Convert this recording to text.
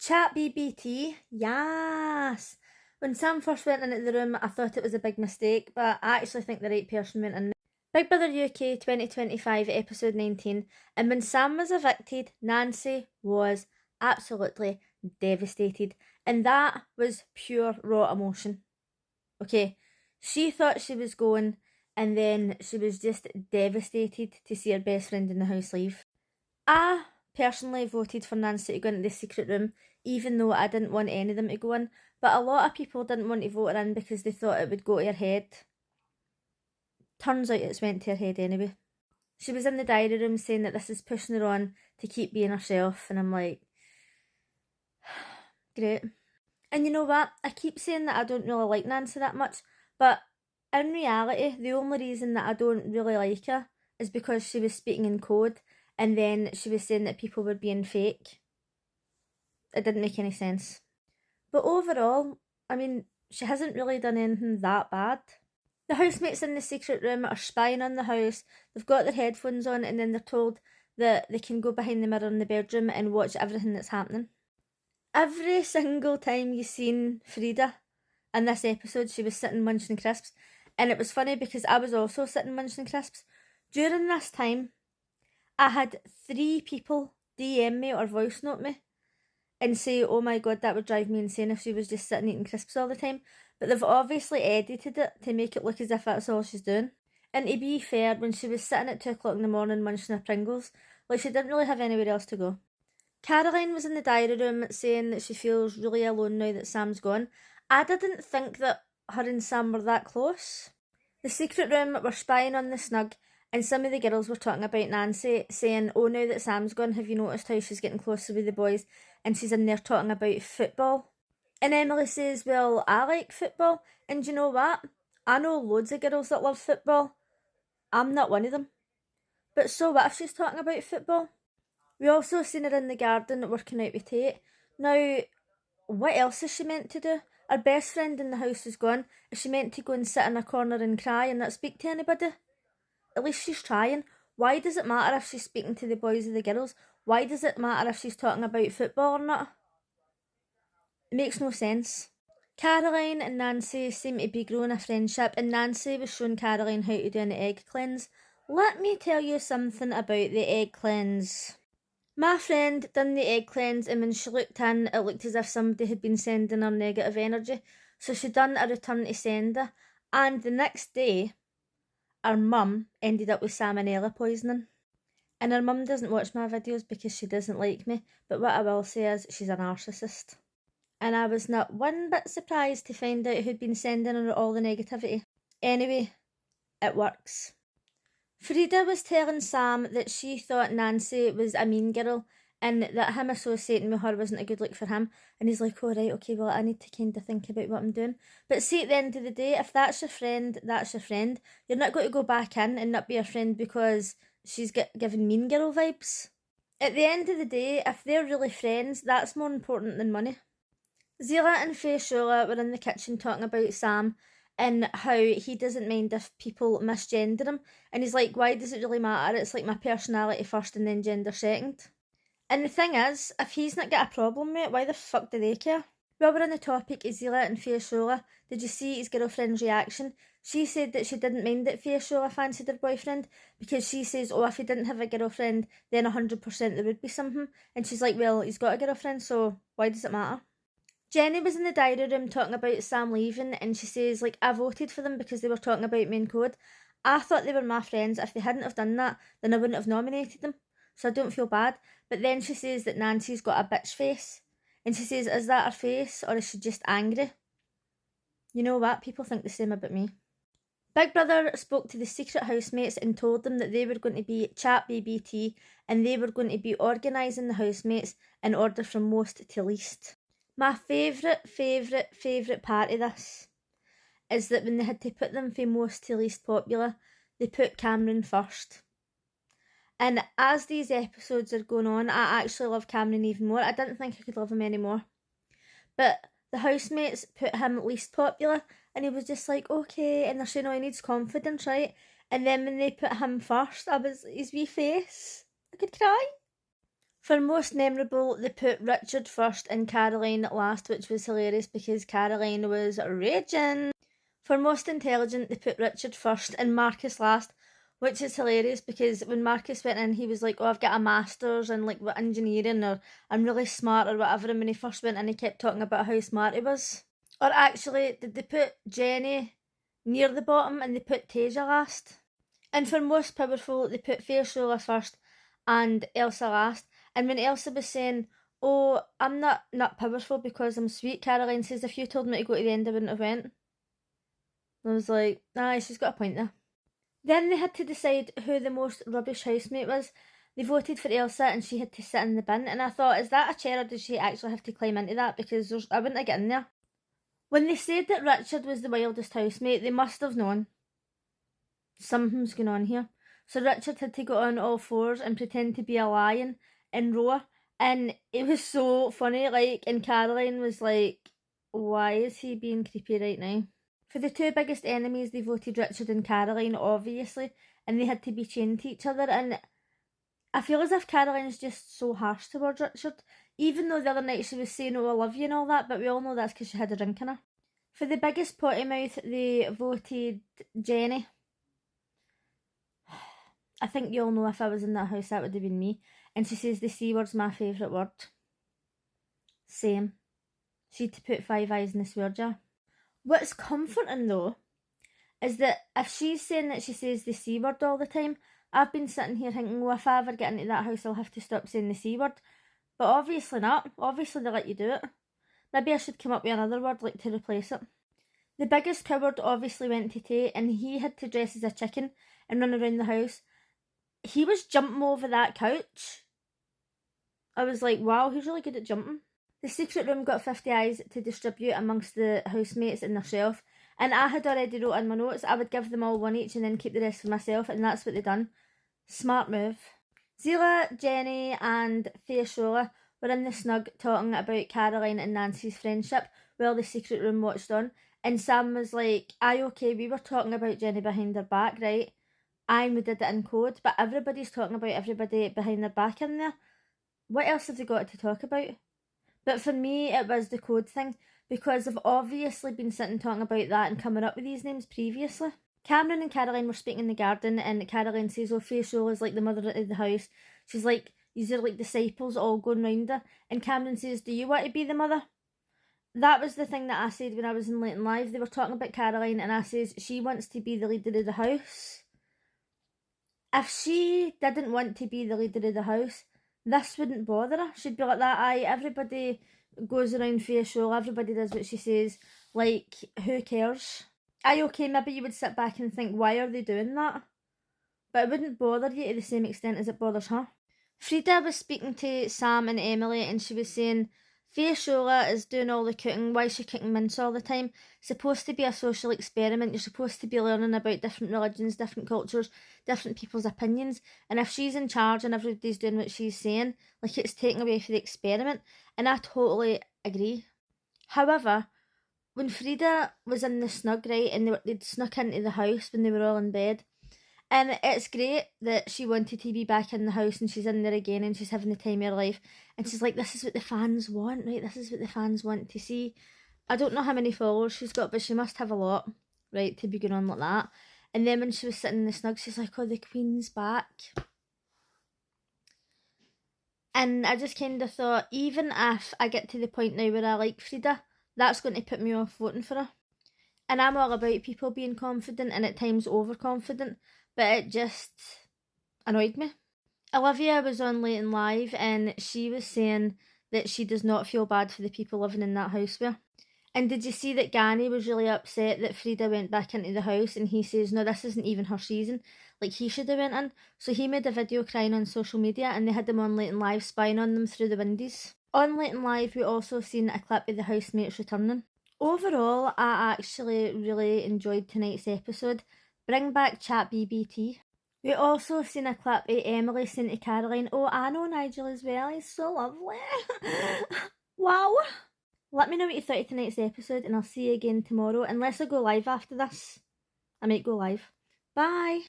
Chat BBT, yes. When Sam first went into the room, I thought it was a big mistake, but I actually think the right person went in. Big Brother UK 2025 episode 19, and when Sam was evicted, Nancy was absolutely devastated, and that was pure raw emotion. Okay, she thought she was going, and then she was just devastated to see her best friend in the house leave. I personally voted for Nancy to go into the secret room, even though I didn't want any of them to go in, but a lot of people didn't want to vote her in because they thought it would go to her head. Turns out it's went to her head anyway. She was in the diary room saying that this is pushing her on to keep being herself, and I'm like, great. And you know what? I keep saying that I don't really like Nancy that much, but in reality, the only reason that I don't really like her is because she was speaking in code, and then she was saying that people were being fake. It didn't make any sense. But overall, I mean, she hasn't really done anything that bad. The housemates in the secret room are spying on the house. They've got their headphones on, and then they're told that they can go behind the mirror in the bedroom and watch everything that's happening. Every single time you seen Frida in this episode, she was sitting munching crisps. And it was funny because I was also sitting munching crisps. During this time, I had 3 people DM me or voice note me and say, oh my god, that would drive me insane if she was just sitting eating crisps all the time. But they've obviously edited it to make it look as if that's all she's doing. And to be fair, when she was sitting at 2 o'clock in the morning munching her Pringles, like, she didn't really have anywhere else to go. Caroline was in the diary room saying that she feels really alone now that Sam's gone. I didn't think that her and Sam were that close. The secret room were spying on the snug, and some of the girls were talking about Nancy, saying, oh, now that Sam's gone, have you noticed how she's getting closer with the boys? And she's in there talking about football. And Emily says, well, I like football. And you know what? I know loads of girls that love football. I'm not one of them. But so what if she's talking about football? We also seen her in the garden working out with Tate. Now, what else is she meant to do? Her best friend in the house is gone. Is she meant to go and sit in a corner and cry and not speak to anybody? At least she's trying. Why does it matter if she's speaking to the boys or the girls? Why does it matter if she's talking about football or not? It makes no sense. Caroline and Nancy seem to be growing a friendship, and Nancy was showing Caroline how to do an egg cleanse. Let me tell you something about the egg cleanse. My friend done the egg cleanse, and when she looked in, it looked as if somebody had been sending her negative energy. So she done a return to sender, and the next day, her mum ended up with salmonella poisoning. And her mum doesn't watch my videos because she doesn't like me, but what I will say is she's a narcissist. And I was not one bit surprised to find out who'd been sending her all the negativity. Anyway, it works. Frida was telling Sam that she thought Nancy was a mean girl and that him associating with her wasn't a good look for him. And he's like, oh right, okay, well, I need to kind of think about what I'm doing. But see, at the end of the day, if that's your friend, that's your friend. You're not going to go back in and not be her friend because she's giving mean girl vibes. At the end of the day, if they're really friends, that's more important than money. Zila and Faye Shula were in the kitchen talking about Sam and how he doesn't mind if people misgender him. And he's like, why does it really matter? It's like my personality first and then gender second. And the thing is, if he's not got a problem with it, why the fuck do they care? While we're on the topic of Zila and Faye Shula, did you see his girlfriend's reaction? She said that she didn't mind that Faye Shula fancied her boyfriend because she says, oh, if he didn't have a girlfriend, then 100% there would be something. And she's like, well, he's got a girlfriend, so why does it matter? Jenny was in the diary room talking about Sam leaving, and she says, like, I voted for them because they were talking about me in code. I thought they were my friends. If they hadn't have done that, then I wouldn't have nominated them. So I don't feel bad. But then she says that Nancy's got a bitch face. And she says, is that her face, or is she just angry? You know what? People think the same about me. Big Brother spoke to the secret housemates and told them that they were going to be chat BBT and they were going to be organising the housemates in order from most to least. My favourite part of this is that when they had to put them from most to least popular, they put Cameron first. And as these episodes are going on, I actually love Cameron even more. I didn't think I could love him anymore. But the housemates put him least popular, and he was just like, okay, and they're saying, oh, he needs confidence, right? And then when they put him first, his wee face, I could cry. For most memorable, they put Richard first and Caroline last, which was hilarious because Caroline was raging. For most intelligent, they put Richard first and Marcus last, which is hilarious because when Marcus went in, he was like, oh, I've got a master's in like engineering, or I'm really smart or whatever, and when he first went in, he kept talking about how smart he was. Or actually, did they put Jenny near the bottom and they put Tasia last? And for most powerful, they put Fairshula first and Elsa last. And when Elsa was saying, oh, I'm not powerful because I'm sweet, Caroline says, if you told me to go to the end, I wouldn't have went. I was like, aye, she's got a point there. Then they had to decide who the most rubbish housemate was. They voted for Elsa and she had to sit in the bin. And I thought, is that a chair or did she actually have to climb into that? Because I wouldn't have got in there. When they said that Richard was the wildest housemate, they must have known something's going on here. So Richard had to go on all fours and pretend to be a lion and roar. And it was so funny, like, and Caroline was like, why is he being creepy right now? For the two biggest enemies, they voted Richard and Caroline, obviously, and they had to be chained to each other. And I feel as if Caroline's just so harsh towards Richard, even though the other night she was saying, oh, I love you and all that, but we all know that's because she had a drink in her. For the biggest potty mouth, they voted Jenny. I think you all know if I was in that house, that would have been me. And she says the C word's my favourite word. Same. She had to put 5 eyes in the swear jar. What's comforting though, is that if she's saying that she says the C word all the time, I've been sitting here thinking, well, if I ever get into that house, I'll have to stop saying the C word. But obviously not. Obviously they let you do it. Maybe I should come up with another word like to replace it. The biggest coward obviously went to Tate, and he had to dress as a chicken and run around the house. He was jumping over that couch. I was like, wow, he's really good at jumping. The secret room got 50 eyes to distribute amongst the housemates in their shelf, and I had already wrote in my notes I would give them all one each and then keep the rest for myself, and that's what they done. Smart move. Zila, Jenny and Fairshula were in the snug talking about Caroline and Nancy's friendship while the secret room watched on, and Sam was like, aye, okay, we were talking about Jenny behind her back, right? Aye, we did it in code, but everybody's talking about everybody behind their back in there. What else have they got to talk about? But for me, it was the code thing, because I've obviously been sitting talking about that and coming up with these names previously. Cameron and Caroline were speaking in the garden, and Caroline says, oh, Fairshula is like the mother of the house. She's like, these are like disciples all going round her. And Cameron says, do you want to be the mother? That was the thing that I said when I was in Late and Live. They were talking about Caroline, and I says, she wants to be the leader of the house. If she didn't want to be the leader of the house, this wouldn't bother her. She'd be like that, aye, everybody goes around Fairshula, everybody does what she says, like, who cares? Aye, okay, maybe you would sit back and think, why are they doing that? But it wouldn't bother you to the same extent as it bothers her. Frida was speaking to Sam and Emily, and she was saying, Fairshula is doing all the cooking, why is she cooking mince all the time? It's supposed to be a social experiment, you're supposed to be learning about different religions, different cultures, different people's opinions, and if she's in charge and everybody's doing what she's saying, like, it's taking away from the experiment, and I totally agree. However, when Frida was in the snug, right, and they'd snuck into the house when they were all in bed, and it's great that she wanted to be back in the house and she's in there again and she's having the time of her life. And she's like, this is what the fans want, right? This is what the fans want to see. I don't know how many followers she's got, but she must have a lot, right, to be going on like that. And then when she was sitting in the snug, she's like, oh, the Queen's back. And I just kind of thought, even if I get to the point now where I like Frida, that's going to put me off voting for her. And I'm all about people being confident and at times overconfident, but it just annoyed me. Olivia was on Late and Live and she was saying that she does not feel bad for the people living in that house with her. And did you see that Gani was really upset that Frida went back into the house, and he says, no, this isn't even her season, like he should have went in. So he made a video crying on social media and they had him on Late and Live spying on them through the windows. On Late and Live we also seen a clip of the housemates returning. Overall, I actually really enjoyed tonight's episode. Bring back Chat BBT. We also seen a clip of Emily saying to Caroline, oh, I know Nigel as well, he's so lovely. Wow. Let me know what you thought of tonight's episode, and I'll see you again tomorrow. Unless I go live after this. I might go live. Bye.